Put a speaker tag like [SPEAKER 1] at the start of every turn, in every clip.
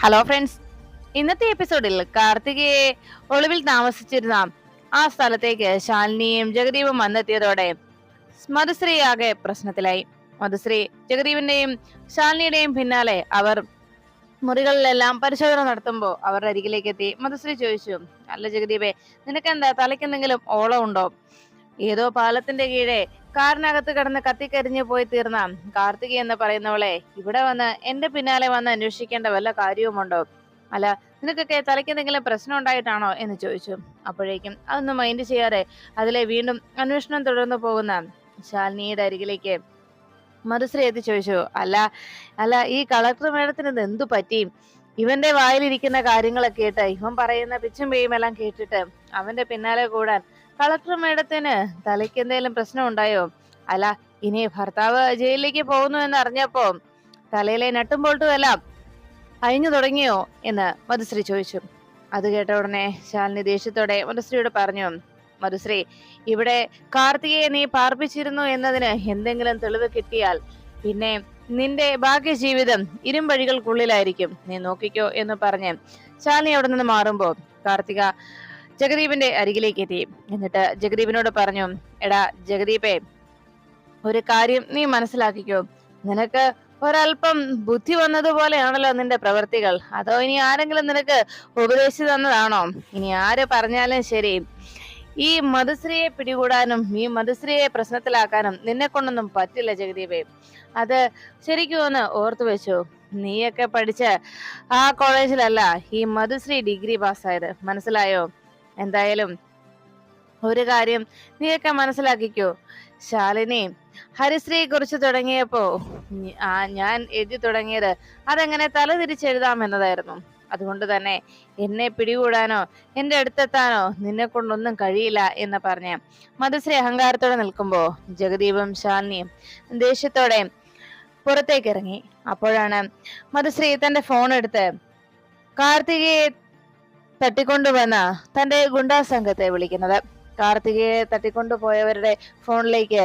[SPEAKER 1] Hello friends, ഇന്നത്തെ എപ്പിസോഡിൽ കാർത്തികയെ ഒളിവിൽ താമസിച്ചിരുന്ന ആ സ്ഥലത്തേക്ക് ശാലിനിയും ജഗദീപും വന്നെത്തിയതോടെ മധുശ്രീ ആകെ പ്രശ്നത്തിലായി. മധുശ്രീ ജഗദീപിന്റെയും ശാലിനിയുടെയും പിന്നാലെ അവർ മുറികളിലെല്ലാം പരിശോധന നടത്തുമ്പോൾ അവരുടെ അരികിലേക്ക് എത്തി. മധുശ്രീ ചോദിച്ചു, അല്ല ജഗദീപേ, നിനക്കെന്താ തലയ്ക്കെന്തെങ്കിലും ഓളം ഉണ്ടോ? ഏതോ പാലത്തിന്റെ കീഴെ കാറിനകത്ത് കിടന്ന് കത്തിക്കരിഞ്ഞു പോയി തീർന്ന കാർത്തിക എന്ന് പറയുന്നവളെ ഇവിടെ വന്ന് എന്റെ പിന്നാലെ വന്ന് അന്വേഷിക്കേണ്ട വല്ല കാര്യവുമുണ്ടോ? അല്ല, നിനക്കൊക്കെ തലയ്ക്ക് എന്തെങ്കിലും പ്രശ്നം ഉണ്ടായിട്ടാണോ എന്ന് ചോദിച്ചു. അപ്പോഴേക്കും അതൊന്നും മൈൻഡ് ചെയ്യാതെ അതിലെ വീണ്ടും അന്വേഷണം തുടർന്നു പോകുന്ന ശാലിനിയുടെ അരികിലേക്ക് മധുശ്രീ എത്തി ചോദിച്ചു, അല്ല അല്ല ഈ കളക്ടർ മേഡത്തിന് ഇത് എന്തു പറ്റി? ഇവന്റെ വായിലിരിക്കുന്ന കാര്യങ്ങളൊക്കെ കേട്ട്, ഇവൻ പറയുന്ന പിച്ചും പേയും എല്ലാം കേട്ടിട്ട് അവന്റെ പിന്നാലെ കൂടാൻ കളക്ടർ മേഡത്തിന് തലയ്ക്ക് എന്തെങ്കിലും പ്രശ്നം ഉണ്ടായോ? അല്ല, ഇനി ഭർത്താവ് ജയിലിലേക്ക് പോകുന്നു എന്ന് അറിഞ്ഞപ്പോ തലയിലെ നട്ടും ബോൾട്ടും എല്ലാം അഴിഞ്ഞു തുടങ്ങിയോ എന്ന് മധുശ്രീ ചോദിച്ചു. അത് കേട്ട ഉടനെ ശാലിനി ദേഷ്യത്തോടെ മധുശ്രീയോട് പറഞ്ഞു, മധുശ്രീ, ഇവിടെ കാർത്തികയെ നീ പാർപ്പിച്ചിരുന്നു എന്നതിന് എന്തെങ്കിലും തെളിവ് കിട്ടിയാൽ പിന്നെ നിന്റെ ബാക്കി ജീവിതം ഇരുമ്പഴികൾക്കുള്ളിലായിരിക്കും, നീ നോക്കിക്കോ എന്ന് പറഞ്ഞ് ശാലിനി അവിടെ നിന്ന് മാറുമ്പോ കാർത്തിക ജഗദീപിന്റെ അരികിലേക്ക് എത്തി. എന്നിട്ട് ജഗദീപിനോട് പറഞ്ഞു, എടാ ജഗദീപേ, ഒരു കാര്യം നീ മനസ്സിലാക്കിക്കോ. നിനക്ക് ഒരല്പം ബുദ്ധി വന്നതുപോലെയാണല്ലോ നിന്റെ പ്രവൃത്തികൾ. അതോ ഇനി ആരെങ്കിലും നിനക്ക് ഉപദേശിച്ചു തന്നതാണോ? ഇനി ആര് പറഞ്ഞാലും ശരി, ഈ മധുശ്രീയെ പിടികൂടാനും ഈ മധുശ്രീയെ പ്രശ്നത്തിലാക്കാനും നിന്നെ കൊണ്ടൊന്നും പറ്റില്ല ജഗദീപേ. അത് ശരിക്കും ഒന്ന് ഓർത്തു വെച്ചു. നീയൊക്കെ പഠിച്ച ആ കോളേജിലല്ല ഈ മധുശ്രീ ഡിഗ്രി പാസ്സായത്, മനസ്സിലായോ? എന്തായാലും ഒരു കാര്യം നീയൊക്കെ മനസ്സിലാക്കിക്കോ, ശാലിനി ഹരിശ്രീയെ കുറിച്ച് തുടങ്ങിയപ്പോ ഞാൻ എഴുതി തുടങ്ങിയത് അതെങ്ങനെ തലതിരിച്ചെഴുതാം എന്നതായിരുന്നു. അതുകൊണ്ട് തന്നെ എന്നെ പിടികൂടാനോ എന്റെ അടുത്തെത്താനോ നിന്നെ കൊണ്ടൊന്നും കഴിയില്ല എന്ന് പറഞ്ഞ് മധുശ്രീ അഹങ്കാരത്തോടെ നിൽക്കുമ്പോ ജഗദീപും ശാലിനിയും ദേഷ്യത്തോടെ പുറത്തേക്ക് ഇറങ്ങി. അപ്പോഴാണ് മധുശ്രീ തന്റെ ഫോൺ എടുത്ത് കാർത്തികയെ തട്ടിക്കൊണ്ടുവന്ന തന്റെ ഗുണ്ടാ സംഘത്തെ വിളിക്കുന്നത്. കാർത്തികയെ തട്ടിക്കൊണ്ടുപോയവരുടെ ഫോണിലേക്ക്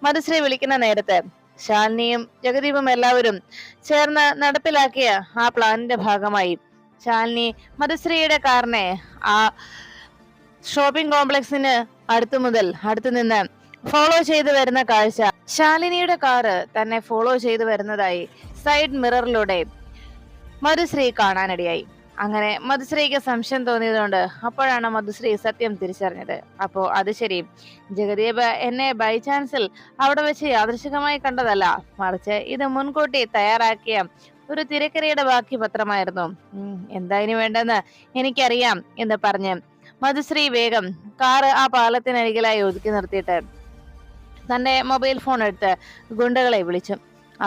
[SPEAKER 1] മധുശ്രീ വിളിക്കുന്ന നേരത്ത് ശാലിനിയും ജഗദീപും എല്ലാവരും ചേർന്ന് നടപ്പിലാക്കിയ ആ പ്ലാനിന്റെ ഭാഗമായി ശാലിനി മധുശ്രീയുടെ കാറിനെ ആ ഷോപ്പിംഗ് കോംപ്ലക്സിന് അടുത്തു നിന്ന് ഫോളോ ചെയ്തു വരുന്ന കാഴ്ച ശാലിനിയുടെ കാറ് തന്നെ ഫോളോ ചെയ്തു വരുന്നതായി സൈഡ് മിററിലൂടെ മധുശ്രീ കാണാനിടയായി. അങ്ങനെ മധുശ്രീക്ക് സംശയം തോന്നിയതുകൊണ്ട് അപ്പോഴാണ് മധുശ്രീ സത്യം തിരിച്ചറിഞ്ഞത്. അപ്പോ അത് ശരി, ജഗദീപ് എന്നെ ബൈ ചാൻസിൽ അവിടെ വെച്ച് യാദൃശികമായി കണ്ടതല്ല, മറിച്ച് ഇത് മുൻകൂട്ടി തയ്യാറാക്കിയ ഒരു തിരക്കരയുടെ ബാക്കി പത്രമായിരുന്നു. എന്താ ഇനി വേണ്ടെന്ന് എനിക്കറിയാം എന്ന് പറഞ്ഞ് മധുശ്രീ വേഗം കാറ് ആ പാലത്തിനരികിലായി ഒതുക്കി നിർത്തിയിട്ട് തന്റെ മൊബൈൽ ഫോൺ എടുത്ത് ഗുണ്ടകളെ വിളിച്ചു.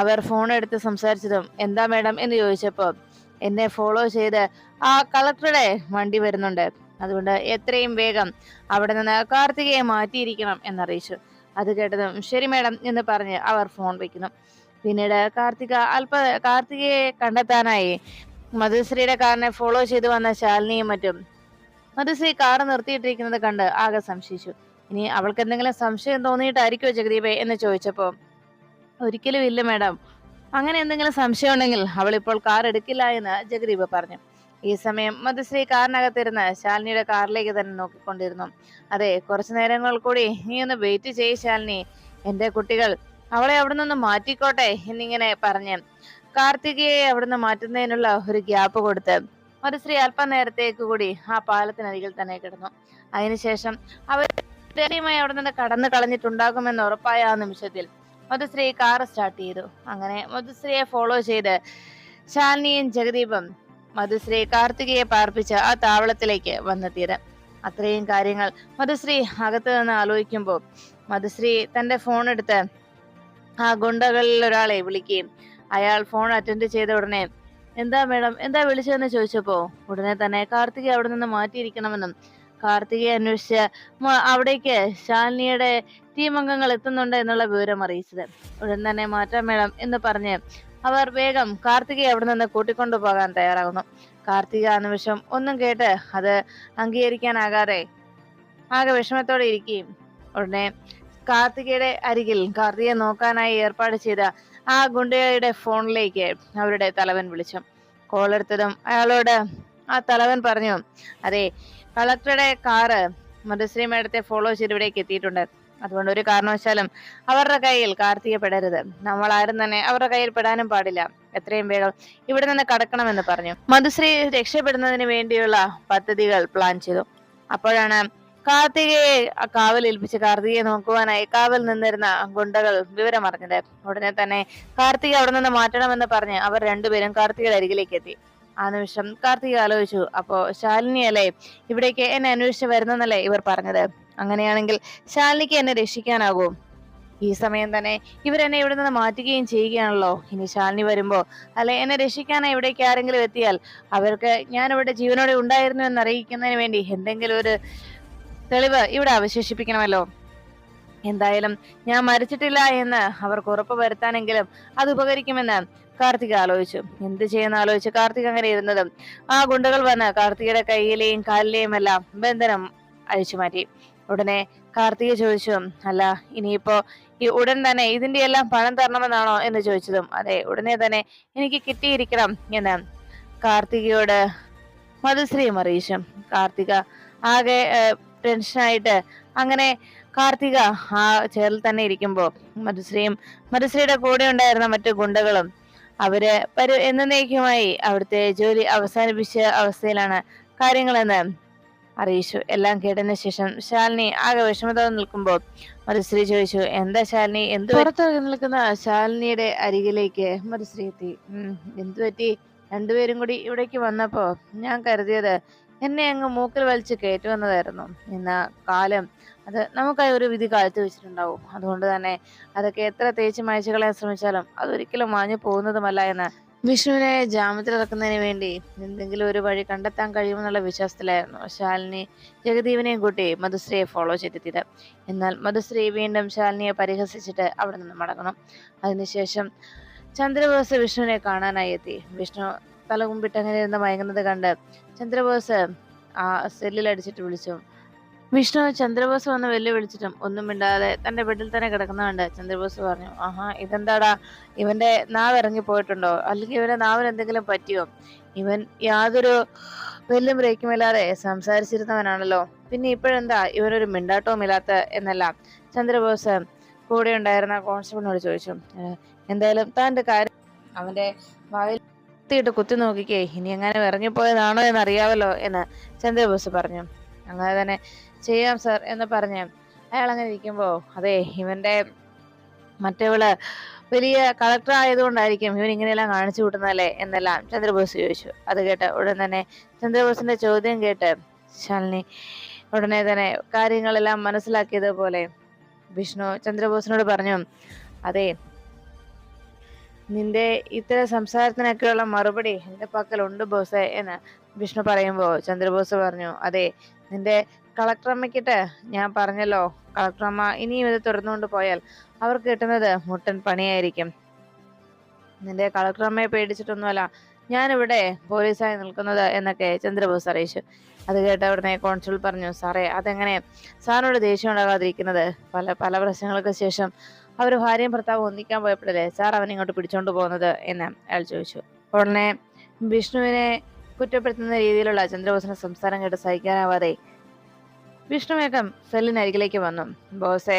[SPEAKER 1] അവർ ഫോൺ എടുത്ത് സംസാരിച്ചതും എന്താ മേഡം എന്ന് ചോദിച്ചപ്പോ, എന്നെ ഫോളോ ചെയ്ത് ആ കളക്ടറുടെ വണ്ടി വരുന്നുണ്ട്, അതുകൊണ്ട് എത്രയും വേഗം അവിടെ നിന്ന് കാർത്തികയെ മാറ്റിയിരിക്കണം എന്നറിയിച്ചു. അത് കേട്ടതും ശരി മേഡം എന്ന് പറഞ്ഞ് അവർ ഫോൺ വെക്കുന്നു. പിന്നീട് കാർത്തികയെ കണ്ടെത്താനായി മധുശ്രീയുടെ കാറിനെ ഫോളോ ചെയ്തു വന്ന ശാലിനിയും മറ്റും മധുശ്രീ കാറ് നിർത്തിയിട്ടിരിക്കുന്നത് കണ്ട് ആകെ സംശയിച്ചു. ഇനി അവൾക്ക് എന്തെങ്കിലും സംശയം തോന്നിയിട്ടായിരിക്കുമോ ജഗദീപേ എന്ന് ചോദിച്ചപ്പോ, ഒരിക്കലും ഇല്ല മേഡം, അങ്ങനെ എന്തെങ്കിലും സംശയം ഉണ്ടെങ്കിൽ അവൾ ഇപ്പോൾ കാർ എടുക്കില്ല എന്ന് ജഗദീപ് പറഞ്ഞു. ഈ സമയം മധുശ്രീ കാറിനകത്തിരുന്ന് ശാലിനിയുടെ കാറിലേക്ക് തന്നെ നോക്കിക്കൊണ്ടിരുന്നു. അതെ, കുറച്ചു നേരങ്ങൾ കൂടി നീ ഒന്ന് വെയിറ്റ് ചെയ്യ് ശാലിനി, എന്റെ കുട്ടികൾ അവളെ അവിടെ നിന്ന് മാറ്റിക്കോട്ടെ എന്നിങ്ങനെ പറഞ്ഞ് കാർത്തികയെ അവിടുന്ന് മാറ്റുന്നതിനുള്ള ഒരു ഗ്യാപ്പ് കൊടുത്ത് മധുശ്രീ അല്പനേരത്തേക്ക് കൂടി ആ പാലത്തിനരികിൽ തന്നെ കിടന്നു. അതിനുശേഷം അവർ അവിടെ നിന്ന് കടന്നു കളഞ്ഞിട്ടുണ്ടാകുമെന്ന് ഉറപ്പായ ആ നിമിഷത്തിൽ മധുശ്രീ കാർ സ്റ്റാർട്ട് ചെയ്തു. അങ്ങനെ മധുശ്രീയെ ഫോളോ ചെയ്ത് ശാലിനിയും ജഗദീപും മധുശ്രീ കാർത്തികയെ പാർപ്പിച്ച് ആ താവളത്തിലേക്ക് വന്നെത്തിയത്. അത്രയും കാര്യങ്ങൾ മധുശ്രീ അകത്ത് നിന്ന് ആലോചിക്കുമ്പോൾ മധുശ്രീ തന്റെ ഫോൺ എടുത്ത് ആ ഗുണ്ടകളിൽ ഒരാളെ വിളിക്കുകയും അയാൾ ഫോൺ അറ്റൻഡ് ചെയ്ത ഉടനെ എന്താ മേഡം, എന്താ വിളിച്ചതെന്ന് ചോദിച്ചപ്പോ ഉടനെ തന്നെ കാർത്തികയെ അവിടെ നിന്ന് മാറ്റിയിരിക്കണമെന്നും കാർത്തികയെ അന്വേഷിച്ച് അവിടേക്ക് ശാലിനിയുടെ ടീം അംഗങ്ങൾ എത്തുന്നുണ്ട് എന്നുള്ള വിവരം അറിയിച്ചത്. ഉടൻ തന്നെ മാറ്റാം മേഡം എന്ന് പറഞ്ഞ് അവർ വേഗം കാർത്തികയെ അവിടെ നിന്ന് കൂട്ടിക്കൊണ്ടു പോകാൻ തയ്യാറാകുന്നു. കാർത്തിക ആ നിമിഷം ഒന്നും കേട്ട് അത് അംഗീകരിക്കാനാകാതെ ആകെ വിഷമത്തോടെ ഇരിക്കുകയും ഉടനെ കാർത്തികയുടെ അരികിൽ കാർത്തികയെ നോക്കാനായി ഏർപ്പാട് ചെയ്ത ആ ഗുണ്ടയുടെ ഫോണിലേക്ക് അവരുടെ തലവൻ വിളിച്ചു. കോൾ എടുത്തതും അയാളോട് ആ തലവൻ പറഞ്ഞു, അതെ, കളക്ടറുടെ കാറ് മധുശ്രീ മേഡത്തെ ഫോളോ ചെയ്ത് ഇവിടേക്ക് എത്തിയിട്ടുണ്ട്. അതുകൊണ്ട് ഒരു കാരണവശാലും അവരുടെ കയ്യിൽ കാർത്തിക പെടരുത്. നമ്മൾ ആരും തന്നെ അവരുടെ കയ്യിൽ പെടാനും പാടില്ല. എത്രയും വേഗം ഇവിടെ നിന്ന് കടക്കണമെന്ന് പറഞ്ഞു. മധുശ്രീ രക്ഷപ്പെടുന്നതിന് വേണ്ടിയുള്ള പദ്ധതികൾ പ്ലാൻ ചെയ്തു. അപ്പോഴാണ് കാർത്തികയെ കാവലേൽപ്പിച്ച് കാർത്തികയെ നോക്കുവാനായി കാവൽ നിന്നിരുന്ന ഗുണ്ടകൾ വിവരം അറിഞ്ഞത്. ഉടനെ തന്നെ കാർത്തിക അവിടെ നിന്ന് മാറ്റണമെന്ന് പറഞ്ഞ് അവർ രണ്ടുപേരും കാർത്തികയുടെ അരികിലേക്ക് എത്തി. ആ നിമിഷം കാർത്തിക ആലോചിച്ചു, അപ്പോ ശാലിനിയല്ലേ ഇവിടേക്ക് എന്നെ അന്വേഷിച്ച് വരുന്നെന്നല്ലേ ഇവർ പറഞ്ഞത്? അങ്ങനെയാണെങ്കിൽ ശാലിനിക്ക് എന്നെ രക്ഷിക്കാനാകൂ? ഈ സമയം തന്നെ ഇവരെന്നെ ഇവിടെ നിന്ന് മാറ്റുകയും ചെയ്യുകയാണല്ലോ. ഇനി ശാലിനി വരുമ്പോ അല്ലെ എന്നെ രക്ഷിക്കാനായി ഇവിടേക്ക് ആരെങ്കിലും എത്തിയാൽ അവർക്ക് ഞാൻ ഇവിടെ ജീവനോടെ ഉണ്ടായിരുന്നു എന്ന് അറിയിക്കുന്നതിന് വേണ്ടി എന്തെങ്കിലും ഒരു തെളിവ് ഇവിടെ അവശേഷിപ്പിക്കണമല്ലോ. എന്തായാലും ഞാൻ മരിച്ചിട്ടില്ല എന്ന് അവർക്ക് ഉറപ്പ് വരുത്താനെങ്കിലും അത് ഉപകരിക്കുമെന്ന് കാർത്തിക ആലോചിച്ചു. എന്ത് ചെയ്യുന്ന ആലോചിച്ച് കാർത്തിക അങ്ങനെ ഇരുന്നതും ആ ഗുണ്ടകൾ വന്ന് കാർത്തികയുടെ കൈയിലെയും കാലിലെയും എല്ലാം ബന്ധനം അഴിച്ചു മാറ്റി. ഉടനെ കാർത്തിക ചോദിച്ചു, അല്ല ഇനിയിപ്പോ ഈ ഉടൻ തന്നെ ഇതിന്റെ എല്ലാം പണം തരണമെന്നാണോ എന്ന് ചോദിച്ചതും അതെ, ഉടനെ തന്നെ എനിക്ക് കിട്ടിയിരിക്കണം എന്ന് കാർത്തികയോട് മധുശ്രീയും അറിയിച്ചു. കാർത്തിക ആകെ ടെൻഷനായിട്ട് അങ്ങനെ കാർത്തിക ആ ചെയറിൽ തന്നെ ഇരിക്കുമ്പോ മധുശ്രീയുടെ കൂടെ ഉണ്ടായിരുന്ന മറ്റു ഗുണ്ടകളും അവര് എന്നേക്കുമായി അവിടുത്തെ ജോലി അവസാനിപ്പിച്ച അവസ്ഥയിലാണ് കാര്യങ്ങളെന്ന് അറിയിച്ചു. എല്ലാം കേട്ടതിന് ശേഷം ശാലിനി ആകെ വിഷമത നിൽക്കുമ്പോൾ മധുശ്രീ ചോദിച്ചു, എന്താ ശാലിനി? പുറത്തിറങ്ങി നിൽക്കുന്ന ശാലിനിയുടെ അരികിലേക്ക് മധുശ്രീ എത്തി. എന്തു പറ്റി? രണ്ടുപേരും കൂടി ഇവിടേക്ക് വന്നപ്പോ ഞാൻ കരുതിയത് എന്നെ അങ്ങ് മൂക്കിൽ വലിച്ച് കയറ്റുവന്നതായിരുന്നു. ഇന്ന കാലം അത് നമുക്കായി ഒരു വിധി കാഴ്ച വെച്ചിട്ടുണ്ടാവും. അതുകൊണ്ട് തന്നെ അതൊക്കെ എത്ര തേച്ച് മായ്ച്ചു കളയാൻ ശ്രമിച്ചാലും അതൊരിക്കലും മാഞ്ഞു പോകുന്നതുമല്ല എന്ന് വിഷ്ണുവിനെ ജാമ്യത്തിലിറക്കുന്നതിന് വേണ്ടി എന്തെങ്കിലും ഒരു വഴി കണ്ടെത്താൻ കഴിയുമെന്നുള്ള വിശ്വാസത്തിലായിരുന്നു ശാലിനി ജഗദീവിനെയും കൂട്ടി മധുശ്രീയെ ഫോളോ ചെയ്തെത്തിയത്. എന്നാൽ മധുശ്രീ വീണ്ടും ശാലിനിയെ പരിഹസിച്ചിട്ട് അവിടെ നിന്ന് മടങ്ങണം. അതിനുശേഷം ചന്ദ്രബോസ് വിഷ്ണുവിനെ കാണാനായി എത്തി. വിഷ്ണു തലകുമ്പിട്ട് അങ്ങനെ ഇരുന്ന് മയങ്ങുന്നത് കണ്ട് ചന്ദ്രബോസ് ആ സെല്ലിൽ അടിച്ചിട്ട് വിളിച്ചു. വിഷ്ണു ചന്ദ്രബോസ് വന്ന് വെല്ലുവിളിച്ചിട്ടും ഒന്നും മിണ്ടാതെ തന്റെ ബെഡിൽ തന്നെ കിടക്കുന്നതുകൊണ്ട് ചന്ദ്രബോസ് പറഞ്ഞു, ആഹാ, ഇതെന്താടാ, ഇവന്റെ നാവ് ഇറങ്ങി പോയിട്ടുണ്ടോ? അല്ലെങ്കിൽ ഇവന്റെ നാവിന് എന്തെങ്കിലും പറ്റിയോ? ഇവൻ യാതൊരു വെല്ലും ബ്രേക്കുമില്ലാതെ സംസാരിച്ചിരുന്നവനാണല്ലോ, പിന്നെ ഇപ്പോഴെന്താ ഇവനൊരു മിണ്ടാട്ടവും ഇല്ലാത്ത എന്നെല്ലാം ചന്ദ്രബോസ് കൂടെ ഉണ്ടായിരുന്ന കോൺസ്റ്റബിളിനോട് ചോദിച്ചു. എന്തായാലും താന്റെ കാര്യം അവന്റെ വായിൽ കുത്തി നോക്കിക്കേ, ഇനി എങ്ങനെ ഇറങ്ങിപ്പോയതാണോ എന്നറിയാവല്ലോ എന്ന് ചന്ദ്രബോസ് പറഞ്ഞു. അങ്ങനെ തന്നെ ചെയ്യാം സർ എന്ന് പറഞ്ഞ് അയാൾ അങ്ങനെ ഇരിക്കുമ്പോ അതെ, ഇവന്റെ മറ്റേവള് വലിയ കളക്ടർ ആയതുകൊണ്ടായിരിക്കും ഇവൻ ഇങ്ങനെയെല്ലാം കാണിച്ചു കൂട്ടുന്നതല്ലേ എന്നെല്ലാം ചന്ദ്രബോസ് ചോദിച്ചു. അത് കേട്ട് ഉടൻ തന്നെ ചന്ദ്രബോസിന്റെ ചോദ്യം കേട്ട് ശാലിനി ഉടനെ തന്നെ കാര്യങ്ങളെല്ലാം മനസ്സിലാക്കിയതുപോലെ വിഷ്ണു ചന്ദ്രബോസിനോട് പറഞ്ഞു, അതെ, നിന്റെ ഇത്തരം സംസാരത്തിനൊക്കെയുള്ള മറുപടി എന്റെ പക്കലുണ്ട് ബോസേ എന്ന് വിഷ്ണു പറയുമ്പോ ചന്ദ്രബോസ് പറഞ്ഞു, അതെ, നിന്റെ കളക്ടറമ്മയ്ക്കിട്ട് ഞാൻ പറഞ്ഞല്ലോ, കളക്ടറമ്മ ഇനിയും ഇത് തുടർന്നുകൊണ്ട് പോയാൽ അവർക്ക് കിട്ടുന്നത് മുട്ടൻ പണിയായിരിക്കും. നിന്റെ കളക്ടറമ്മയെ പേടിച്ചിട്ടൊന്നുമല്ല ഞാനിവിടെ പോലീസായി നിൽക്കുന്നത് എന്നൊക്കെ ചന്ദ്രബോസ് അറിയിച്ചു. അത് കേട്ട ഉടനെ കോൺസ്റ്റബിൾ പറഞ്ഞു, സാറേ, അതെങ്ങനെ സാറിനോട് ദേഷ്യം ഉണ്ടാകാതിരിക്കുന്നത്? പല പല പ്രശ്നങ്ങൾക്ക് ശേഷം അവർ ഭാര്യയും ഭർത്താവും ഒന്നിക്കാൻ പോയപ്പോഴല്ലേ സാർ അവനെ ഇങ്ങോട്ട് പിടിച്ചോണ്ട് പോകുന്നത് എന്ന് അയാൾ ചോദിച്ചു. ഉടനെ വിഷ്ണുവിനെ കുറ്റപ്പെടുത്തുന്ന രീതിയിലുള്ള ചന്ദ്രബോസിന്റെ സംസാരം കേട്ട് സഹിക്കാനാവാതെ വിഷ്ണു വേഗം സെല്ലിനരികിലേക്ക് വന്നു. ബോസേ,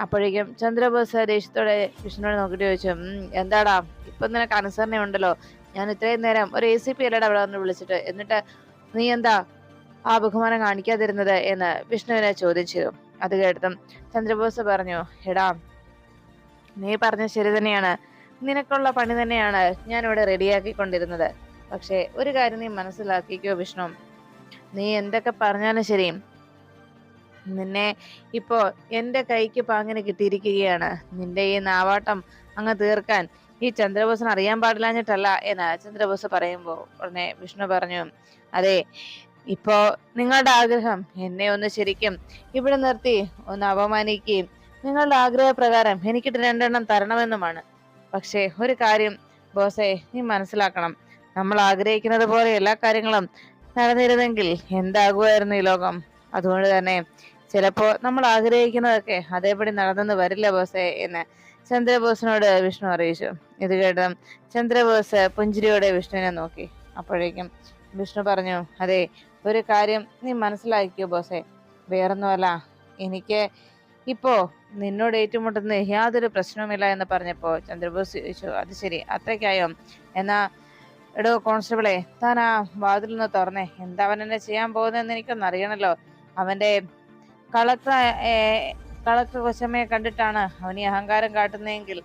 [SPEAKER 1] അപ്പോഴേക്കും ചന്ദ്രബോസ് ദേഷ്യത്തോടെ വിഷ്ണുവിനെ നോക്കിട്ട് ചോദിച്ചു, എന്താടാ, ഇപ്പൊ നിനക്ക് അനുസരണ ഉണ്ടല്ലോ, ഞാൻ ഇത്രയും നേരം ഒരു ACP അല്ലടാ അവിടെ വന്ന് വിളിച്ചിട്ട്, എന്നിട്ട് നീ എന്താ ആ ബഹുമാനം കാണിക്കാതിരുന്നത് എന്ന് വിഷ്ണുവിനെ ചോദ്യം ചെയ്തു. അത് കേട്ടതും ചന്ദ്രബോസ് പറഞ്ഞു, എടാ, നീ പറഞ്ഞ ശരി തന്നെയാണ്, നിനക്കുള്ള പണി തന്നെയാണ് ഞാൻ ഇവിടെ റെഡിയാക്കിക്കൊണ്ടിരുന്നത്. പക്ഷെ ഒരു കാര്യം നീ മനസ്സിലാക്കിക്കോ വിഷ്ണു, നീ എന്തൊക്കെ പറഞ്ഞാലും ശരി, നിന്നെ ഇപ്പോ എന്റെ കൈക്ക് പാങ്ങനെ കിട്ടിയിരിക്കുകയാണ്. നിന്റെ ഈ നാവാട്ടം അങ്ങ് തീർക്കാൻ ഈ ചന്ദ്രബോസിന് അറിയാൻ പാടില്ലാഞ്ഞിട്ടല്ല എന്ന് ചന്ദ്രബോസ് പറയുമ്പോ ഉടനെ വിഷ്ണു പറഞ്ഞു, അതെ, ഇപ്പോ നിങ്ങളുടെ ആഗ്രഹം എന്നെ ഒന്ന് ശരിക്കും ഇവിടെ നിർത്തി ഒന്ന് അപമാനിക്കുകയും നിങ്ങളുടെ ആഗ്രഹപ്രകാരം എനിക്കിട്ട് 2 എണ്ണം തരണമെന്നുമാണ്. പക്ഷേ ഒരു കാര്യം ബോസേ, നീ മനസ്സിലാക്കണം, നമ്മൾ ആഗ്രഹിക്കുന്നത് പോലെ എല്ലാ കാര്യങ്ങളും നടന്നിരുന്നെങ്കിൽ എന്താകുമായിരുന്നു ഈ ലോകം. അതുകൊണ്ട് തന്നെ ചിലപ്പോ നമ്മൾ ആഗ്രഹിക്കുന്നതൊക്കെ അതേപടി നടന്നെന്ന് വരില്ല ബോസേ എന്ന് ചന്ദ്രബോസിനോട് വിഷ്ണു അറിയിച്ചു. ഇത് കേട്ട് ചന്ദ്രബോസ് പുഞ്ചിരിയോടെ വിഷ്ണുവിനെ നോക്കി. അപ്പോഴേക്കും വിഷ്ണു പറഞ്ഞു, അതെ, ഒരു കാര്യം നീ മനസ്സിലാക്കിയോ ബോസെ, വേറൊന്നുമല്ല, എനിക്ക് ഇപ്പോ നിന്നോട് ഏറ്റുമുട്ടുന്ന യാതൊരു പ്രശ്നവുമില്ല എന്ന് പറഞ്ഞപ്പോ ചന്ദ്രബോസ് ചോദിച്ചു, അത് ശരി, അത്രയ്ക്കായോ? എന്നാ എടോ കോൺസ്റ്റബിളെ, താൻ ആ വാതിൽ നിന്ന് തുറന്നേ. എന്താ അവൻ എന്നെ ചെയ്യാൻ പോകുന്നതെന്ന് എനിക്കൊന്ന് അറിയണല്ലോ. അവന്റെ കളക്ടർ കളക്ടർ കൊച്ചമ്മയെ കണ്ടിട്ടാണ് അവൻ ഈ അഹങ്കാരം കാട്ടുന്നതെങ്കിൽ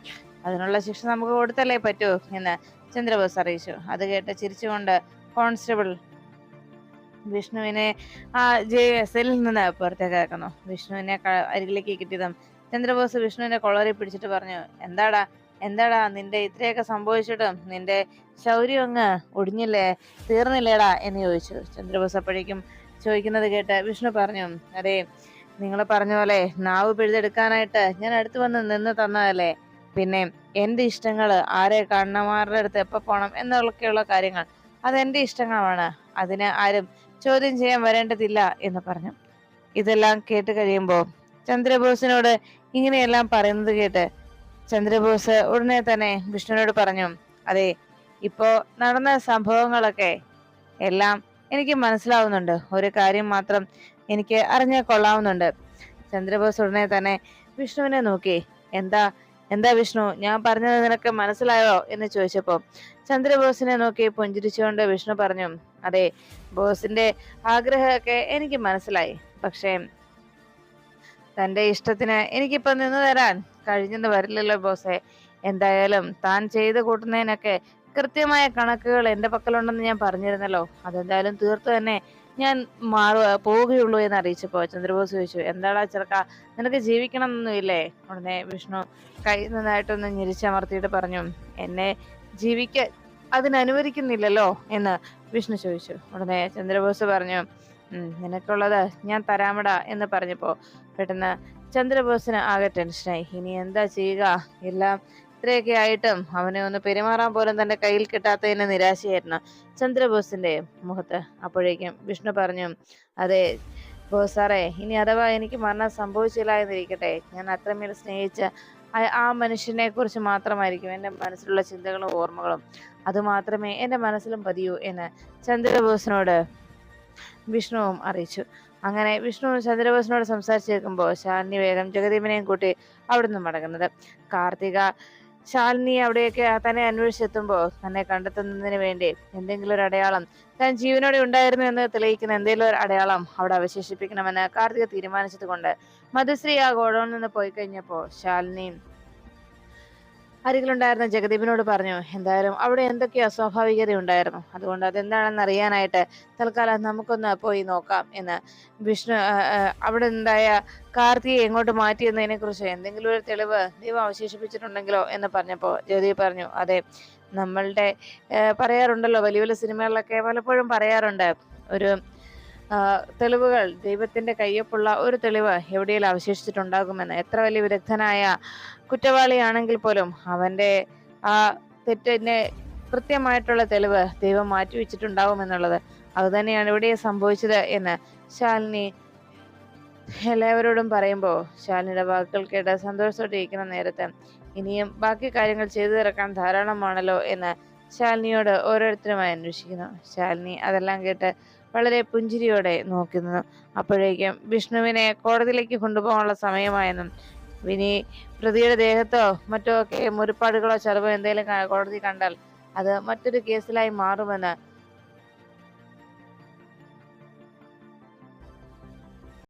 [SPEAKER 1] അതിനുള്ള ശിക്ഷ നമുക്ക് കൊടുത്തല്ലേ പറ്റൂ എന്ന് ചന്ദ്രബോസ് അറിയിച്ചു. അത് കേട്ട് ചിരിച്ചുകൊണ്ട് കോൺസ്റ്റബിൾ വിഷ്ണുവിനെ ആ സെല്ലിൽ നിന്ന് പുറത്തേക്ക് ആക്കുന്നു. വിഷ്ണുവിനെ അരികിലേക്ക് കിട്ടിയതും ചന്ദ്രബോസ് വിഷ്ണുവിന്റെ കൊളറി പിടിച്ചിട്ട് പറഞ്ഞു, എന്താടാ എന്താടാ നിന്റെ ഇത്രയൊക്കെ സംഭവിച്ചിട്ടും നിന്റെ ശൗര്യം അങ്ങ് ഒടിഞ്ഞില്ലേ, തീർന്നില്ലേടാ എന്ന് ചോദിച്ചു. ചന്ദ്രബോസ് അപ്പോഴേക്കും ചോദിക്കുന്നത് കേട്ട് വിഷ്ണു പറഞ്ഞു, അതെ, നിങ്ങൾ പറഞ്ഞ പോലെ നാവ് പിഴുതെടുക്കാനായിട്ട് ഞാൻ അടുത്ത് വന്ന് നിന്ന് തന്നതല്ലേ. പിന്നെ എന്റെ ഇഷ്ടങ്ങൾ, ആരെ കാണണമാരുടെ അടുത്ത് എപ്പോ പോണം എന്നൊക്കെയുള്ള കാര്യങ്ങൾ, അതെന്റെ ഇഷ്ടങ്ങളാണ്. അതിന് ആരും ചോദ്യം ചെയ്യാൻ വരേണ്ടതില്ല എന്ന് പറഞ്ഞു. ഇതെല്ലാം കേട്ട് കഴിയുമ്പോൾ ചന്ദ്രബോസിനോട് ഇങ്ങനെയെല്ലാം പറയുന്നത് കേട്ട് ചന്ദ്രബോസ് ഉടനെ തന്നെ വിഷ്ണുവിനോട് പറഞ്ഞു, അതെ, ഇപ്പോ നടന്ന സംഭവങ്ങളൊക്കെ എല്ലാം എനിക്ക് മനസ്സിലാവുന്നുണ്ട്. ഒരു കാര്യം മാത്രം എനിക്ക് അറിഞ്ഞാൽ കൊള്ളാവുന്നുണ്ട്. ചന്ദ്രബോസ് ഉടനെ തന്നെ വിഷ്ണുവിനെ നോക്കി. എന്താ എന്താ വിഷ്ണു, ഞാൻ പറഞ്ഞത് നിനക്ക് മനസ്സിലായോ എന്ന് ചോദിച്ചപ്പോ ചന്ദ്രബോസിനെ നോക്കി പുഞ്ചിരിച്ചുകൊണ്ട് വിഷ്ണു പറഞ്ഞു, അതെ, ബോസിന്റെ ആഗ്രഹമൊക്കെ എനിക്ക് മനസ്സിലായി. പക്ഷേ തന്റെ ഇഷ്ടത്തിന് എനിക്കിപ്പോ നിന്ന് തരാൻ കഴിഞ്ഞെന്ന് വരില്ലല്ലോ ബോസെ. എന്തായാലും താൻ ചെയ്ത് കൂട്ടുന്നതിനൊക്കെ കൃത്യമായ കണക്കുകൾ എന്റെ പക്കലുണ്ടെന്ന് ഞാൻ പറഞ്ഞിരുന്നല്ലോ. അതെന്തായാലും തീർത്തു തന്നെ ഞാൻ പോവുകയുള്ളൂ എന്ന് അറിയിച്ചപ്പോ ചന്ദ്രബോസ് ചോദിച്ചു, എന്താടാ ചെറുക്ക, നിനക്ക് ജീവിക്കണം എന്നൊന്നുമില്ലേ? ഉടനെ വിഷ്ണു കൈ നന്നായിട്ടൊന്ന് ഞെരിച്ചമർത്തിയിട്ട് പറഞ്ഞു, എന്നെ ജീവിക്കാൻ അതിനനുവദിക്കുന്നില്ലല്ലോ എന്ന് വിഷ്ണു ചോദിച്ചു. ഉടനെ ചന്ദ്രബോസ് പറഞ്ഞു, നിനക്കുള്ളത് ഞാൻ തരാമടാ എന്ന് പറഞ്ഞപ്പോ പെട്ടെന്ന് ചന്ദ്രബോസിന് ആകെ ടെൻഷനായി. ഇനി എന്താ ചെയ്യുക? എല്ലാം ഇത്രയൊക്കെ ആയിട്ടും അവനെ ഒന്ന് പെരുമാറാൻ പോലും തന്റെ കയ്യിൽ കിട്ടാത്തതിന് നിരാശയായിരുന്നു ചന്ദ്രബോസിന്റെ മുഖത്ത്. അപ്പോഴേക്കും വിഷ്ണു പറഞ്ഞു, അതെ ബോസ് സാറേ, ഇനി അഥവാ എനിക്ക് മരണം സംഭവിച്ചില്ല എന്നിരിക്കട്ടെ, ഞാൻ അത്രമേൽ സ്നേഹിച്ച ആ മനുഷ്യനെ കുറിച്ച് മാത്രമായിരിക്കും എൻ്റെ മനസ്സിലുള്ള ചിന്തകളും ഓർമ്മകളും. അതുമാത്രമേ എൻ്റെ മനസ്സിലും പതിയൂ എന്ന് ചന്ദ്രബോസിനോട് വിഷ്ണുവും അറിയിച്ചു. അങ്ങനെ വിഷ്ണു ചന്ദ്രബോസിനോട് സംസാരിച്ചു കേൾക്കുമ്പോൾ ശാലിനി വേഗം ജഗദീപിനെയും കൂട്ടി അവിടുന്ന് മടങ്ങുന്നത്. കാർത്തിക ശാലിനി അവിടെയൊക്കെ തന്നെ അന്വേഷിച്ചെത്തുമ്പോൾ തന്നെ കണ്ടെത്തുന്നതിന് വേണ്ടി എന്തെങ്കിലും ഒരു അടയാളം താൻ ജീവനോടെ ഉണ്ടായിരുന്നു എന്ന് തെളിയിക്കുന്ന എന്തെങ്കിലും ഒരു അടയാളം അവിടെ അവശേഷിപ്പിക്കണമെന്ന് കാർത്തിക തീരുമാനിച്ചത് കൊണ്ട് മധുശ്രീ ആ ഗോഡൌണിൽ നിന്ന് പോയി കഴിഞ്ഞപ്പോൾ ശാലിനിയും അരികിലുണ്ടായിരുന്ന ജഗദീപിനോട് പറഞ്ഞു, എന്തായാലും അവിടെ എന്തൊക്കെയോ അസ്വാഭാവികത ഉണ്ടായിരുന്നു, അതുകൊണ്ട് അതെന്താണെന്ന് അറിയാനായിട്ട് തൽക്കാലം നമുക്കൊന്ന് പോയി നോക്കാം എന്ന് വിഷ്ണു അവിടെ ഉണ്ടായ കാർത്തിയെ എങ്ങോട്ട് മാറ്റിയെന്നതിനെ കുറിച്ച് എന്തെങ്കിലും ഒരു തെളിവ് ദൈവം അവശേഷിപ്പിച്ചിട്ടുണ്ടെങ്കിലോ എന്ന് പറഞ്ഞപ്പോൾ ജഗദീപ് പറഞ്ഞു, അതെ, നമ്മളുടെ പറയാറുണ്ടല്ലോ, വലിയ വലിയ സിനിമകളിലൊക്കെ പലപ്പോഴും പറയാറുണ്ട്, ഒരു തെളിവുകൾ, ദൈവത്തിന്റെ കയ്യൊപ്പുള്ള ഒരു തെളിവ് എവിടെയെങ്കിലും അവശേഷിച്ചിട്ടുണ്ടാകുമെന്ന്. എത്ര വലിയ വിദഗ്ധനായ കുറ്റവാളിയാണെങ്കിൽ പോലും അവന്റെ ആ തെറ്റിന്റെ കൃത്യമായിട്ടുള്ള തെളിവ് ദൈവം മാറ്റിവെച്ചിട്ടുണ്ടാവുമെന്നുള്ളത് അത് തന്നെയാണ് ഇവിടെ സംഭവിച്ചത് എന്ന് ശാലിനി എല്ലാവരോടും പറയുമ്പോൾ ശാലിനിയുടെ വാക്കുകൾ കേട്ട് സന്തോഷത്തോടെ ഇരിക്കുന്ന നേരത്ത് ഇനിയും ബാക്കി കാര്യങ്ങൾ ചെയ്തു തീർക്കാൻ ധാരാളമാണല്ലോ എന്ന് ശാലിനിയോട് ഓരോരുത്തരുമായി അന്വേഷിക്കുന്നു. ശാലിനി അതെല്ലാം കേട്ട് വളരെ പുഞ്ചിരിയോടെ നോക്കുന്നു. അപ്പോഴേക്കും വിഷ്ണുവിനെ കോടതിയിലേക്ക് കൊണ്ടുപോകാനുള്ള സമയമായെന്നും ഇനി പ്രതിയുടെ ദേഹത്തോ മറ്റോ ഒക്കെ മുറിപ്പാടുകളോ ചതവോ എന്തെങ്കിലും കോടതി കണ്ടാൽ അത് മറ്റൊരു കേസിലായി മാറുമെന്ന്